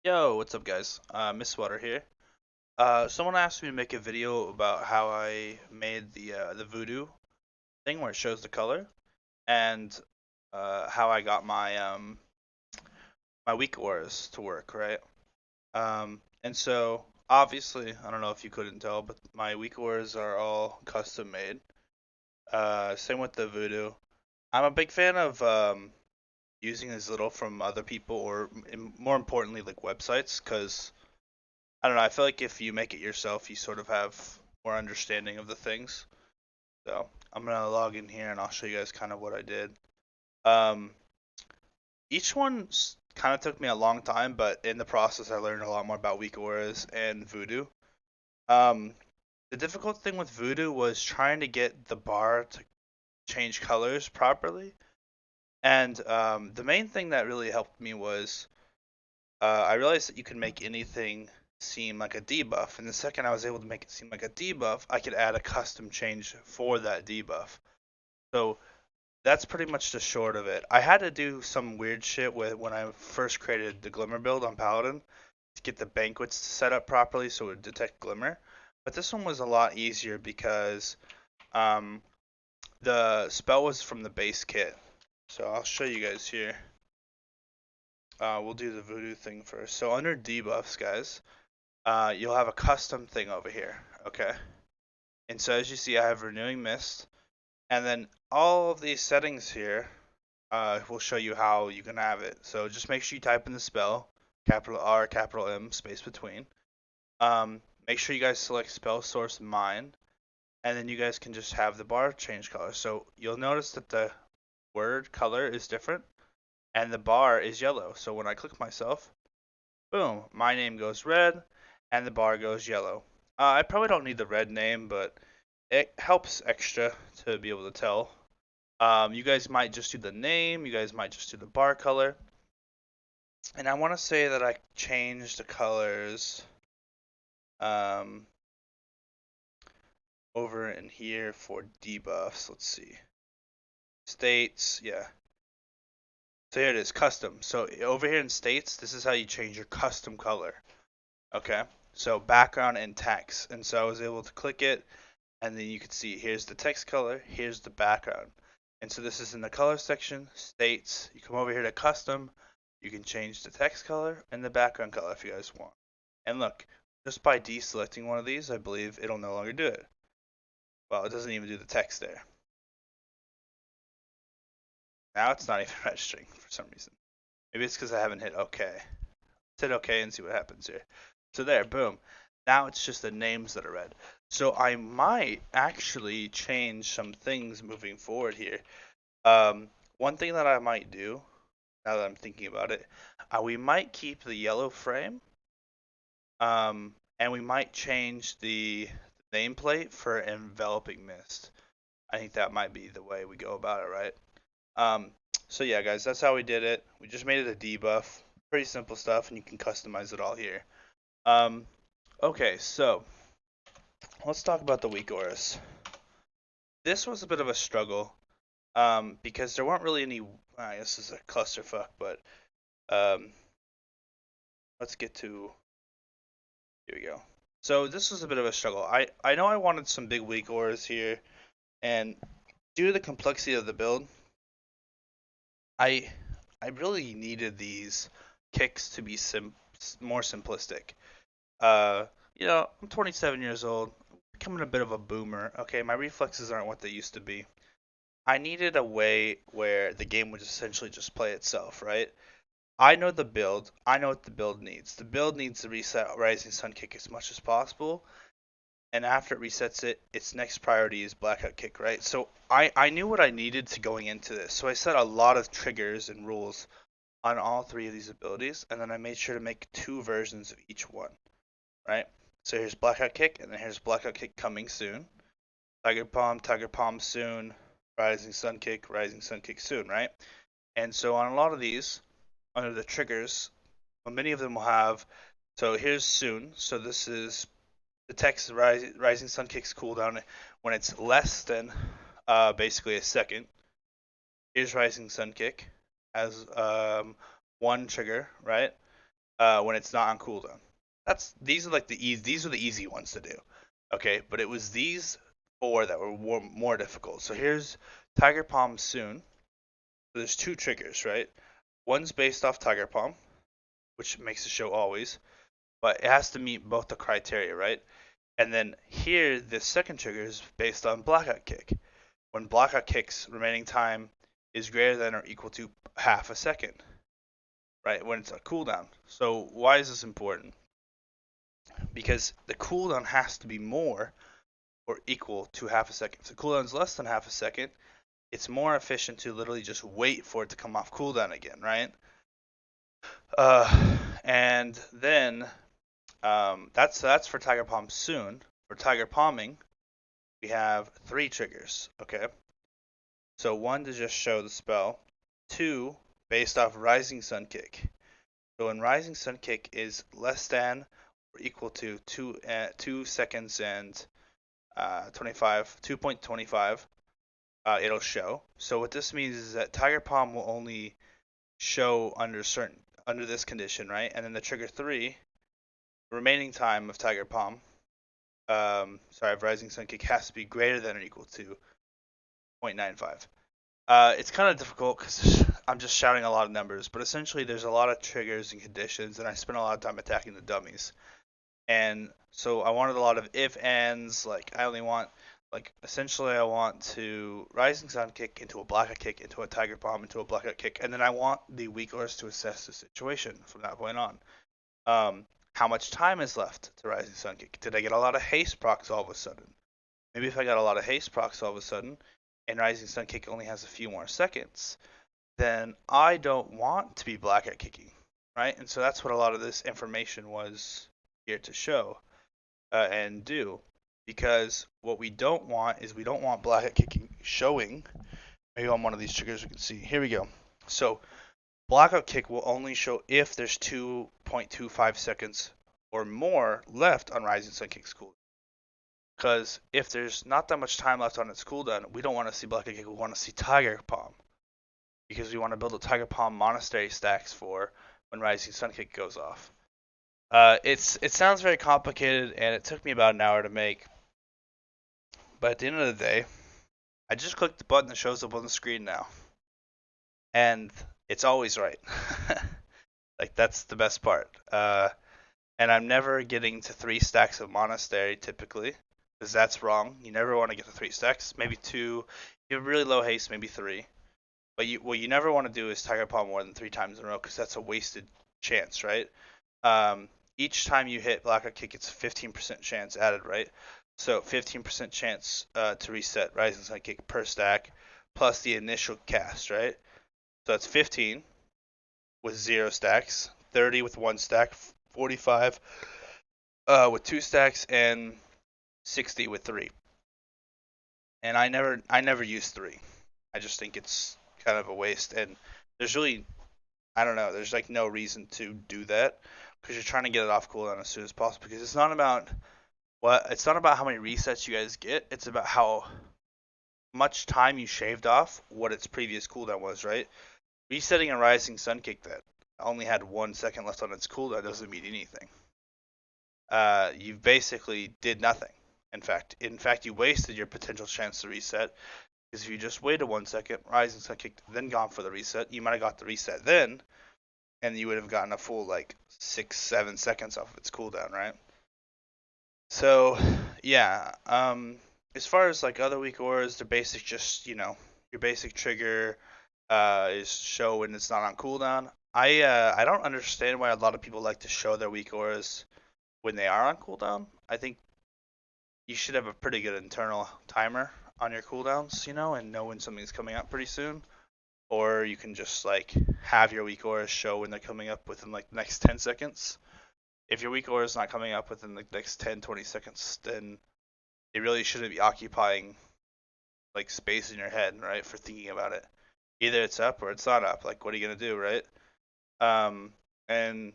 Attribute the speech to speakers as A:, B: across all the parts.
A: Yo, what's up guys? Miss Water here. Someone asked me to make a video about how I made the Vuhdo thing where it shows the color and how I got my weak auras to work, right? And so obviously, I don't know if you couldn't tell, but my weak auras are all custom made. Same with the Vuhdo. I'm a big fan of using as little from other people or more importantly like websites because I don't know. I feel like if you make it yourself, you sort of have more understanding of the things. So I'm gonna log in here and I'll show you guys kind of what I did. Um, each one kind of took me a long time, but in the process, I learned a lot more about weak auras and Vuhdo. Um, the difficult thing with Vuhdo was trying to get the bar to change colors properly. And the main thing that really helped me was I realized that you can make anything seem like a debuff, and the second I was able to make it seem like a debuff, I could add a custom change for that debuff. So that's pretty much the short of it. I had to do some weird shit with when I first created the Glimmer build on Paladin to get the banquets set up properly so it would detect Glimmer. But this one was a lot easier because um, the spell was from the base kit. So I'll show you guys here. We'll do the Vuhdo thing first. So under debuffs, guys, you'll have a custom thing over here, okay? And so as you see, I have Renewing Mist, and then all of these settings here will show you how you can have it. So just make sure you type in the spell, capital R, capital M, space between. Make sure you guys select spell source mine, and then you guys can just have the bar change color. So you'll notice that the word color is different, and the bar is yellow. So when I click myself, boom, my name goes red, and the bar goes yellow. I probably don't need the red name, but it helps extra to be able to tell. You guys might just do the name, you guys might just do the bar color. And I want to say that I changed the colors um, over in here for debuffs. Let's see. States, yeah. So here it is, custom. So over here in states, this is how you change your custom color. Okay. So background and text. And so I was able to click it, and then you can see here's the text color, here's the background. And so this is in the color section, states. You come over here to custom, you can change the text color and the background color if you guys want. And look, just by deselecting one of these, I believe it'll no longer do it. Well, it doesn't even do the text there. Now it's not even registering for some reason. Maybe it's because I haven't hit OK. Let's hit OK and see what happens here. So there, boom. Now it's just the names that are red. So I might actually change some things moving forward here. One thing that I might do, now that I'm thinking about it, we might keep the yellow frame, and we might change the nameplate for enveloping mist. I think that might be the way we go about it, right? Um, so yeah, guys, that's how we did it. We just made it a debuff. Pretty simple stuff, and you can customize it all here. Um, okay, so let's talk about the weak auras. This was a bit of a struggle because there weren't really any. I guess this is a clusterfuck, but um, let's get to. Here we go. So this was a bit of a struggle. I know I wanted some big weak auras here, and due to the complexity of the build, I I really needed these kicks to be more simplistic. Uh, I'm 27 years old, becoming a bit of a boomer. Okay, my reflexes aren't what they used to be. I needed a way where the game would essentially just play itself, right? I know the build. I know what the build needs. The build needs to reset Rising Sun Kick as much as possible, and after it resets it, its next priority is Blackout Kick, right? So I knew what I needed to going into this. So I set a lot of triggers and rules on all three of these abilities, and then I made sure to make two versions of each one, right? So here's Blackout Kick, and then here's Blackout Kick coming soon. Tiger Palm soon. Rising Sun Kick soon, right? And so on a lot of these, under the triggers, many of them will have, so here's soon. So this is the text Rising Sun Kick's cooldown when it's less than basically a second. Here's Rising Sun Kick as one trigger, right? when it's not on cooldown. These are like these are the easy ones to do. Okay, but it was these four that were more difficult. So here's Tiger Palm soon. So there's two triggers, right? One's based off Tiger Palm, which makes the show always, but it has to meet both the criteria, right? And then here, the second trigger is based on Blackout Kick. When Blackout Kick's remaining time is greater than or equal to half a second, right? When it's a cooldown. So why is this important? Because the cooldown has to be more or equal to half a second. If the cooldown is less than half a second, it's more efficient to literally just wait for it to come off cooldown again, right? And then that's for Tiger Palm soon. For Tiger Palming, we have three triggers. Okay, so one to just show the spell, two based off Rising Sun Kick. So when Rising Sun Kick is less than or equal to 2 seconds and 2.25, it'll show. So what this means is that Tiger Palm will only show under this condition, right? And then the trigger three, remaining time of Tiger Palm, of Rising Sun Kick has to be greater than or equal to 0.95. It's kind of difficult because I'm just shouting a lot of numbers, but essentially there's a lot of triggers and conditions, and I spent a lot of time attacking the dummies. And so I wanted a lot of if ands, like I only want, like essentially I want to Rising Sun Kick into a Blackout Kick into a Tiger Palm into a Blackout Kick, and then I want the weak ores to assess the situation from that point on. How much time is left to Rising Sun Kick? Did I get a lot of haste procs all of a sudden? Maybe if I got a lot of haste procs all of a sudden, and Rising Sun Kick only has a few more seconds, then I don't want to be Blackout Kicking, right? And so that's what a lot of this information was here to show and do. Because what we don't want is we don't want Blackout Kicking showing. Maybe on one of these triggers we can see. Here we go. So Blackout Kick will only show if there's 2.25 seconds or more left on Rising Sun Kick's cooldown. Because if there's not that much time left on its cooldown, we don't want to see Blackout Kick, we want to see Tiger Palm. Because we want to build a Tiger Palm monastery stacks for when Rising Sun Kick goes off. It sounds very complicated, and it took me about an hour to make. But at the end of the day, I just clicked the button that shows up on the screen now. And it's always right. Like, that's the best part. And I'm never getting to 3 stacks of monastery typically, because that's wrong. You never want to get to 3 stacks. Maybe 2. If you have really low haste, maybe 3. But what you never want to do is Tiger Palm more than 3 times in a row, because that's a wasted chance, right? Each time you hit Blackout Kick, it's a 15% chance added, right? So 15% chance to reset Rising Sun Kick per stack, plus the initial cast, right? So that's 15 with 0 stacks, 30 with 1 stack, 45 with 2 stacks, and 60 with 3. And I never use 3. I just think it's kind of a waste, and there's really, I don't know, there's like no reason to do that, because you're trying to get it off cooldown as soon as possible, because it's not about how many resets you guys get, it's about how much time you shaved off what its previous cooldown was, right? Resetting a Rising Sun Kick that only had 1 second left on its cooldown doesn't mean anything. You basically did nothing. In fact, you wasted your potential chance to reset, because if you just waited 1 second, Rising Sun Kick, then gone for the reset, you might have got the reset then, and you would have gotten a full like 6-7 seconds off of its cooldown, right? So yeah, as far as like other weak auras, they're basic, just your basic trigger is show when it's not on cooldown. I don't understand why a lot of people like to show their weak auras when they are on cooldown. I think you should have a pretty good internal timer on your cooldowns, and know when something's coming up pretty soon. Or you can just like have your weak auras show when they're coming up within like the next 10 seconds. If your weak aura is not coming up within the next 10-20 seconds, then it really shouldn't be occupying like space in your head, right, for thinking about it. Either it's up or it's not up. Like, what are you gonna do, right? And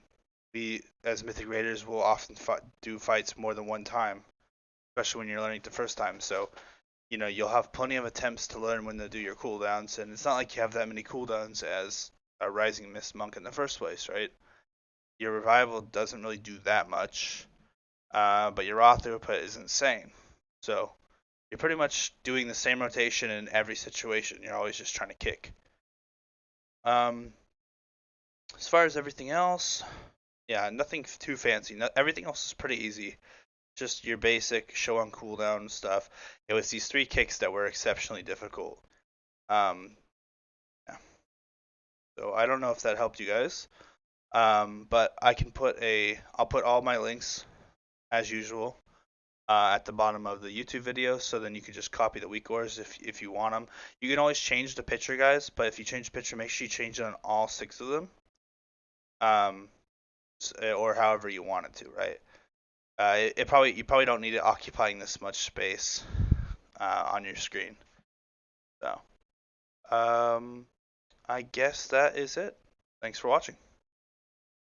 A: we, as Mythic Raiders, will often do fights more than one time, especially when you're learning it the first time. So, you'll have plenty of attempts to learn when to do your cooldowns, and it's not like you have that many cooldowns as a Rising Mist Monk in the first place, right? Your revival doesn't really do that much, but your raw throughput is insane. So you're pretty much doing the same rotation in every situation. You're always just trying to kick. Um, as far as everything else, yeah, nothing too fancy. Everything else is pretty easy. Just your basic show on cooldown stuff. It was these three kicks that were exceptionally difficult. Um, yeah. So I don't know if that helped you guys. But I'll put all my links as usual at the bottom of the YouTube video, so then you can just copy the weak ores if you want them. You can always change the picture, guys, but if you change the picture, make sure you change it on all 6 of them, um, or however you want it to, right? You probably don't need it occupying this much space on your screen. So, I guess that is it. Thanks for watching.